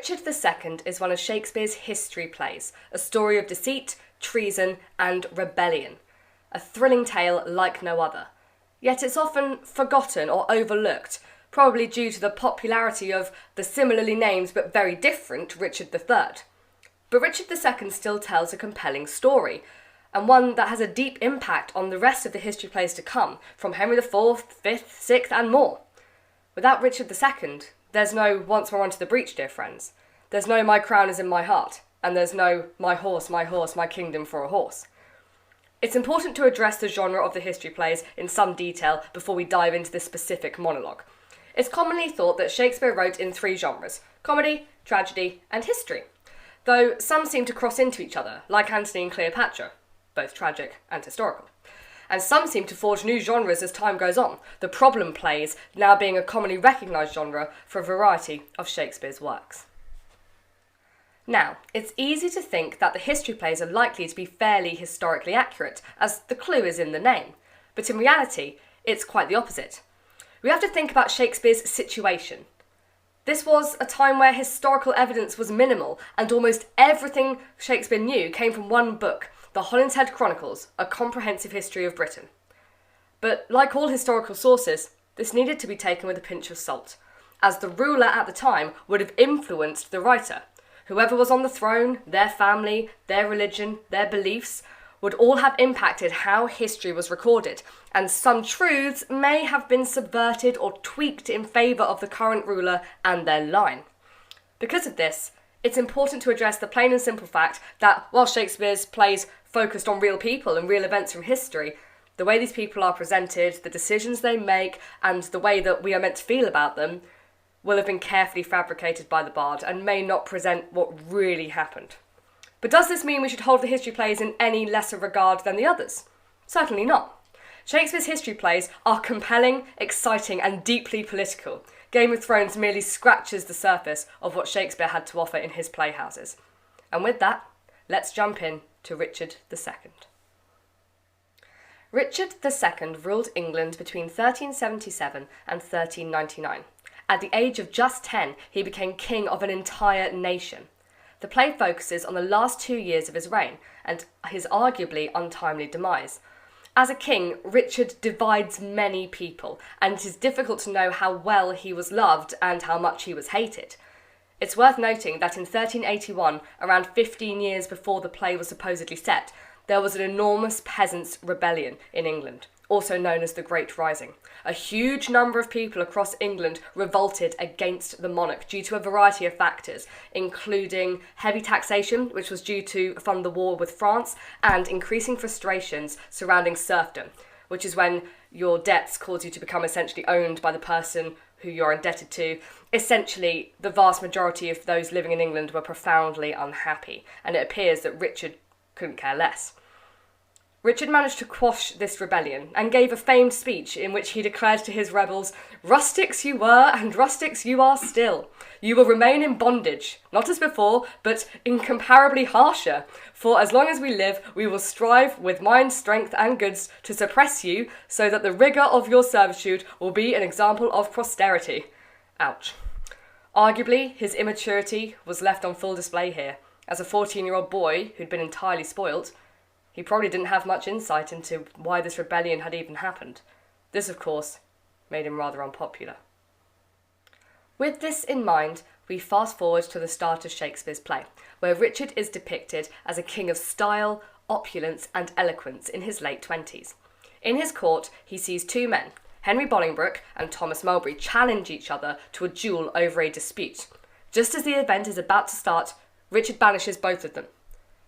Richard II is one of Shakespeare's history plays, a story of deceit, treason, and rebellion. A thrilling tale like no other. Yet it's often forgotten or overlooked, probably due to the popularity of the similarly named but very different Richard III. But Richard II still tells a compelling story, and one that has a deep impact on the rest of the history plays to come, from Henry IV, V, VI, and more. Without Richard II, there's no once more onto the breach, dear friends. There's no my crown is in my heart, and there's no my horse, my kingdom for a horse. It's important to address the genre of the history plays in some detail before we dive into this specific monologue. It's commonly thought that Shakespeare wrote in three genres: comedy, tragedy, and history, though some seem to cross into each other, like Antony and Cleopatra, both tragic and historical. And some seem to forge new genres as time goes on, the problem plays now being a commonly recognised genre for a variety of Shakespeare's works. Now, it's easy to think that the history plays are likely to be fairly historically accurate, as the clue is in the name, but in reality, it's quite the opposite. We have to think about Shakespeare's situation. This was a time where historical evidence was minimal, and almost everything Shakespeare knew came from one book, The Hollinshead Chronicles, A Comprehensive History of Britain. But like all historical sources, this needed to be taken with a pinch of salt, as the ruler at the time would have influenced the writer. Whoever was on the throne, their family, their religion, their beliefs, would all have impacted how history was recorded, and some truths may have been subverted or tweaked in favour of the current ruler and their line. Because of this, it's important to address the plain and simple fact that while Shakespeare's plays focused on real people and real events from history, the way these people are presented, the decisions they make, and the way that we are meant to feel about them will have been carefully fabricated by the bard and may not present what really happened. But does this mean we should hold the history plays in any lesser regard than the others? Certainly not. Shakespeare's history plays are compelling, exciting, and deeply political. Game of Thrones merely scratches the surface of what Shakespeare had to offer in his playhouses. And with that, let's jump in to Richard II. Richard II ruled England between 1377 and 1399. At the age of just 10, he became king of an entire nation. The play focuses on the last 2 years of his reign and his arguably untimely demise. As a king, Richard divides many people, and it is difficult to know how well he was loved and how much he was hated. It's worth noting that in 1381, around 15 years before the play was supposedly set, there was an enormous peasants' rebellion in England, also known as the Great Rising. A huge number of people across England revolted against the monarch due to a variety of factors, including heavy taxation, which was due to fund the war with France, and increasing frustrations surrounding serfdom, which is when your debts cause you to become essentially owned by the person who you're indebted to. Essentially, the vast majority of those living in England were profoundly unhappy, and it appears that Richard couldn't care less. Richard managed to quash this rebellion and gave a famed speech in which he declared to his rebels, "Rustics you were and rustics you are still. You will remain in bondage, not as before, but incomparably harsher. For as long as we live, we will strive with mind, strength and goods to suppress you so that the rigour of your servitude will be an example of posterity." Ouch. Arguably, his immaturity was left on full display here. As a 14-year-old boy who'd been entirely spoilt, he probably didn't have much insight into why this rebellion had even happened. This, of course, made him rather unpopular. With this in mind, we fast forward to the start of Shakespeare's play, where Richard is depicted as a king of style, opulence, and eloquence in his late 20s. In his court, he sees two men, Henry Bolingbroke and Thomas Mulberry, challenge each other to a duel over a dispute. Just as the event is about to start, Richard banishes both of them.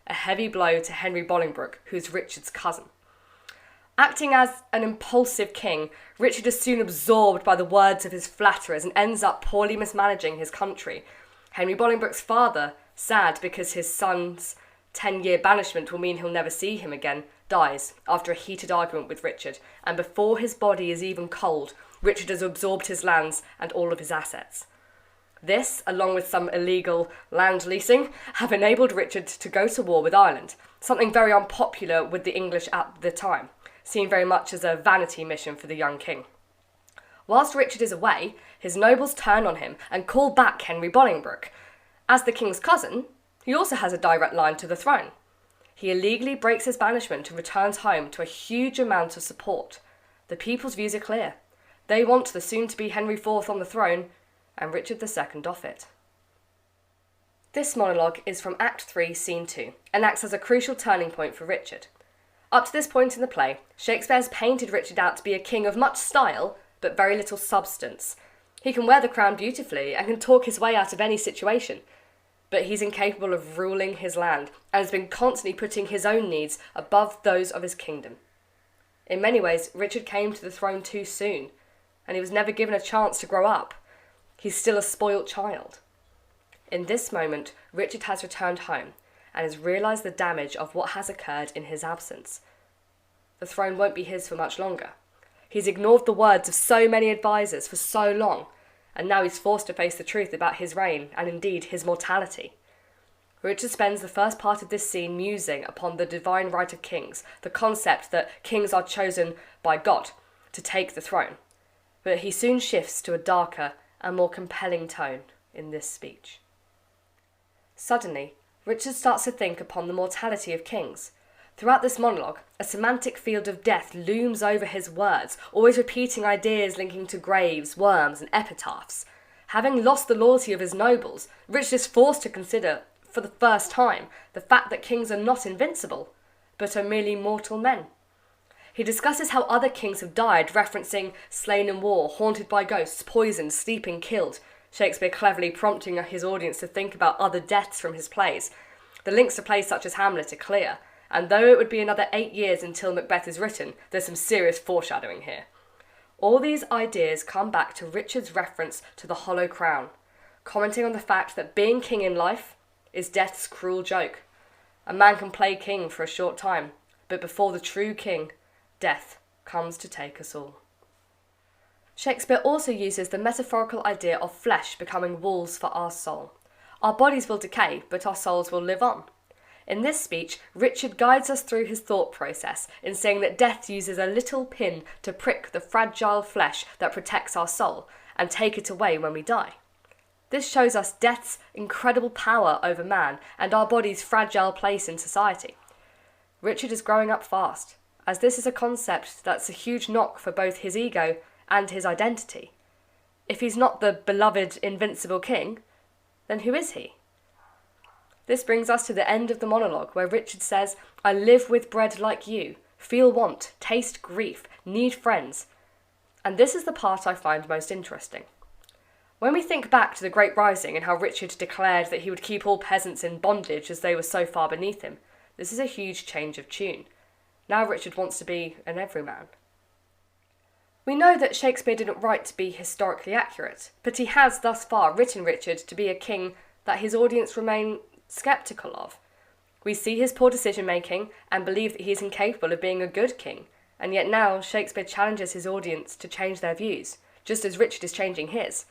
A heavy blow to Henry Bolingbroke, who's Richard's cousin. Acting as an impulsive king, Richard is soon absorbed by the words of his flatterers and ends up poorly mismanaging his country. Henry Bolingbroke's father, sad because his son's 10-year banishment will mean he'll never see him again, dies after a heated argument with Richard, and before his body is even cold, Richard has absorbed his lands and all of his assets. This, along with some illegal land leasing, have enabled Richard to go to war with Ireland, something very unpopular with the English at the time, seen very much as a vanity mission for the young king. Whilst Richard is away, his nobles turn on him and call back Henry Bolingbroke, As the king's cousin, he also has a direct line to the throne. He illegally breaks his banishment and returns home to a huge amount of support. The people's views are clear. They want the soon-to-be Henry IV on the throne and Richard II off it. This monologue is from Act 3, Scene 2, and acts as a crucial turning point for Richard. Up to this point in the play, Shakespeare has painted Richard out to be a king of much style, but very little substance. He can wear the crown beautifully and can talk his way out of any situation, but he's incapable of ruling his land and has been constantly putting his own needs above those of his kingdom. In many ways, Richard came to the throne too soon, and he was never given a chance to grow up. He's still a spoilt child. In this moment, Richard has returned home and has realised the damage of what has occurred in his absence. The throne won't be his for much longer. He's ignored the words of so many advisors for so long, and now he's forced to face the truth about his reign and indeed his mortality. Richard spends the first part of this scene musing upon the divine right of kings, the concept that kings are chosen by God to take the throne. But he soon shifts to a darker and more compelling tone in this speech. Suddenly, Richard starts to think upon the mortality of kings. Throughout this monologue, a semantic field of death looms over his words, always repeating ideas linking to graves, worms, and epitaphs. Having lost the loyalty of his nobles, Richard is forced to consider, for the first time, the fact that kings are not invincible, but are merely mortal men. He discusses how other kings have died, referencing slain in war, haunted by ghosts, poisoned, sleeping, killed, Shakespeare cleverly prompting his audience to think about other deaths from his plays. The links to plays such as Hamlet are clear, and though it would be another 8 years until Macbeth is written, there's some serious foreshadowing here. All these ideas come back to Richard's reference to the hollow crown, commenting on the fact that being king in life is death's cruel joke. A man can play king for a short time, but before the true king, death comes to take us all. Shakespeare also uses the metaphorical idea of flesh becoming walls for our soul. Our bodies will decay, but our souls will live on. In this speech, Richard guides us through his thought process in saying that death uses a little pin to prick the fragile flesh that protects our soul and take it away when we die. This shows us death's incredible power over man and our body's fragile place in society. Richard is growing up fast, as this is a concept that's a huge knock for both his ego and his identity. If he's not the beloved, invincible king, then who is he? This brings us to the end of the monologue, where Richard says, "I live with bread like you, feel want, taste grief, need friends." And this is the part I find most interesting. When we think back to the Great Rising and how Richard declared that he would keep all peasants in bondage as they were so far beneath him, this is a huge change of tune. Now Richard wants to be an everyman. We know that Shakespeare didn't write to be historically accurate, but he has thus far written Richard to be a king that his audience remain sceptical of. We see his poor decision-making and believe that he is incapable of being a good king, and yet now Shakespeare challenges his audience to change their views, just as Richard is changing his.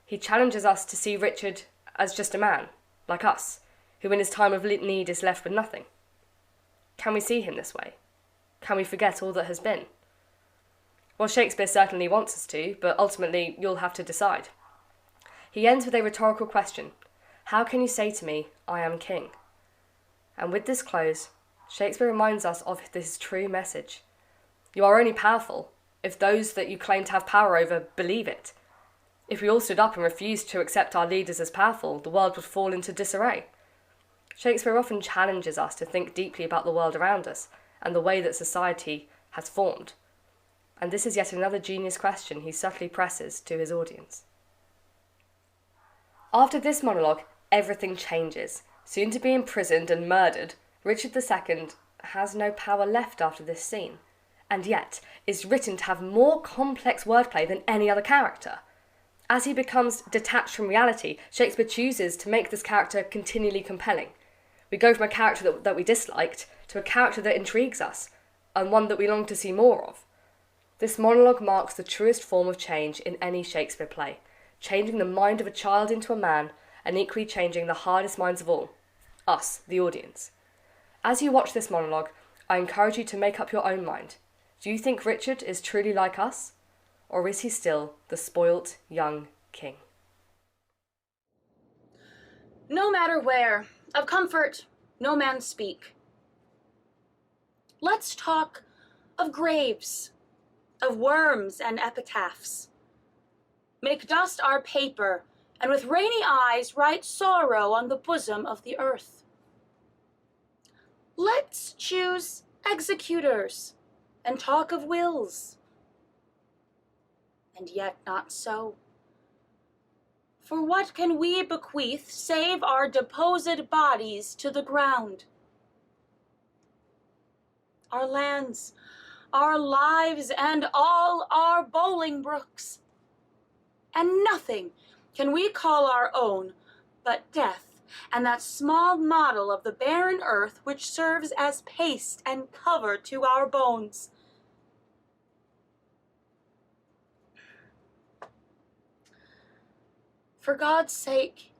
He challenges us to see Richard as just a man, like us, who in his time of need is left with nothing. Can we see him this way? Can we forget all that has been? Well, Shakespeare certainly wants us to, but ultimately you'll have to decide. He ends with a rhetorical question. How can you say to me, I am king? And with this close, Shakespeare reminds us of this true message. You are only powerful if those that you claim to have power over believe it. If we all stood up and refused to accept our leaders as powerful, the world would fall into disarray. Shakespeare often challenges us to think deeply about the world around us and the way that society has formed. And this is yet another genius question he subtly presses to his audience. After this monologue, everything changes. Soon to be imprisoned and murdered, Richard II has no power left after this scene, and yet is written to have more complex wordplay than any other character. As he becomes detached from reality, Shakespeare chooses to make this character continually compelling. We go from a character that we disliked to a character that intrigues us, and one that we long to see more of. This monologue marks the truest form of change in any Shakespeare play, changing the mind of a child into a man, and equally changing the hardest minds of all, us, the audience. As you watch this monologue, I encourage you to make up your own mind. Do you think Richard is truly like us? Or is he still the spoilt young king? No matter where, of comfort no man speak. Let's talk of graves, of worms and epitaphs. Make dust our paper, and with rainy eyes write sorrow on the bosom of the earth. Let's choose executors, and talk of wills. And yet not so. For what can we bequeath save our deposed bodies to the ground? Our lands, our lives, and all our bowling brooks. And nothing can we call our own but death, and that small model of the barren earth which serves as paste and cover to our bones. For God's sake,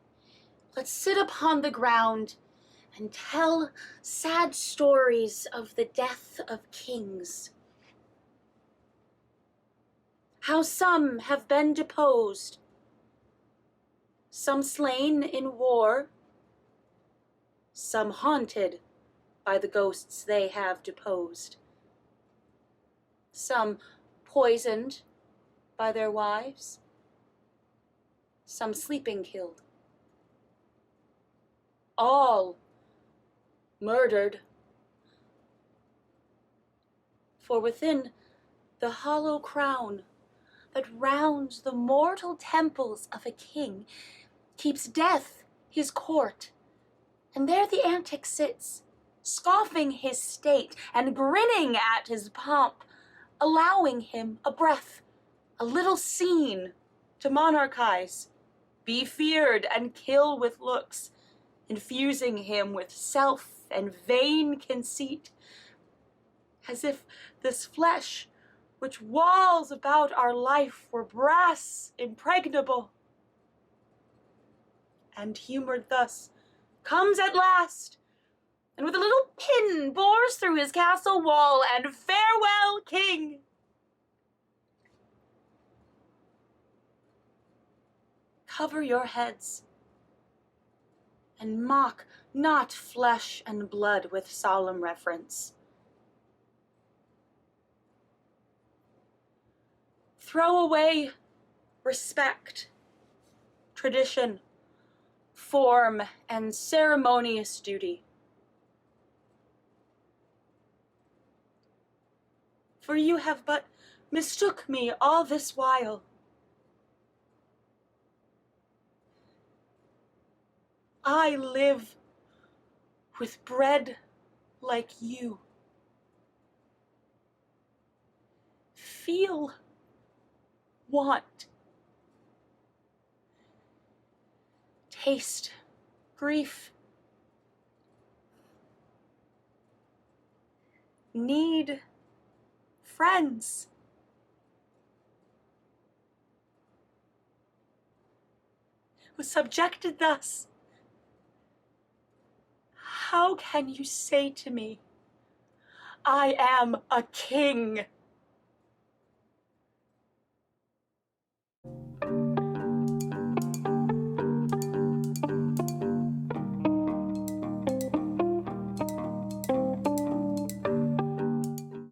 let's sit upon the ground and tell sad stories of the death of kings. How some have been deposed, some slain in war, some haunted by the ghosts they have deposed, some poisoned by their wives, some sleeping killed, all murdered. For within the hollow crown that rounds the mortal temples of a king keeps death his court, and there the antic sits, scoffing his state and grinning at his pomp, allowing him a breath, a little scene to monarchize, be feared and kill with looks, infusing him with self and vain conceit, as if this flesh which walls about our life were brass impregnable. And humored thus, comes at last, and with a little pin bores through his castle wall, and farewell, king! Cover your heads, and mock not flesh and blood with solemn reverence. Throw away respect, tradition, form, and ceremonious duty. For you have but mistook me all this while. I live with bread like you. Feel want. Taste grief. Need friends. Was subjected thus. How can you say to me, I am a king?